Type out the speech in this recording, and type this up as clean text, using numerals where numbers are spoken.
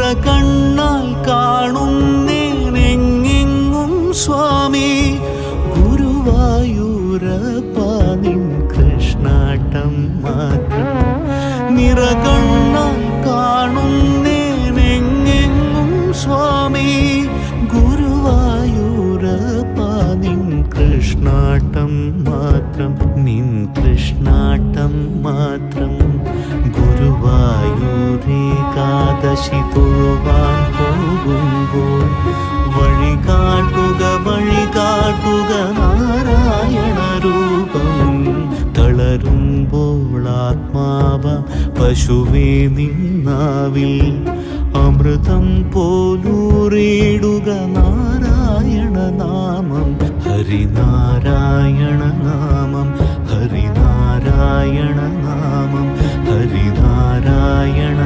നിറകണ്ണാൽ കാണുന്നേനെങ്ങെങ്ങും സ്വാമി ഗുരുവായൂരപ്പ നിൻ കൃഷ്ണാട്ടം മാത്രം. നിറകണ്ണാൽ കാണുന്നേനെങ്ങെങ്ങും സ്വാമി ഗുരുവായൂരപ്പ നിൻ കൃഷ്ണാട്ടം മാത്രം. നിൻ കൃഷ്ണാട്ടം മാത്രം. ഗുരുവായൂരേകാദശി തൊഴുവാൻ പോകുമ്പോൾ വഴികാട്ടുക വഴികാട്ടുക നാരായണ രൂപം. തളരുമ്പോൾ ആത്മാവ പശുവേ നിന്നാവിൽ അമൃതം പോലൂറിടുക നാരായണ നാമം. ഹരിനാരായണ നാമം ഹരിനാരായണ നാമം ഹരിനാരായണ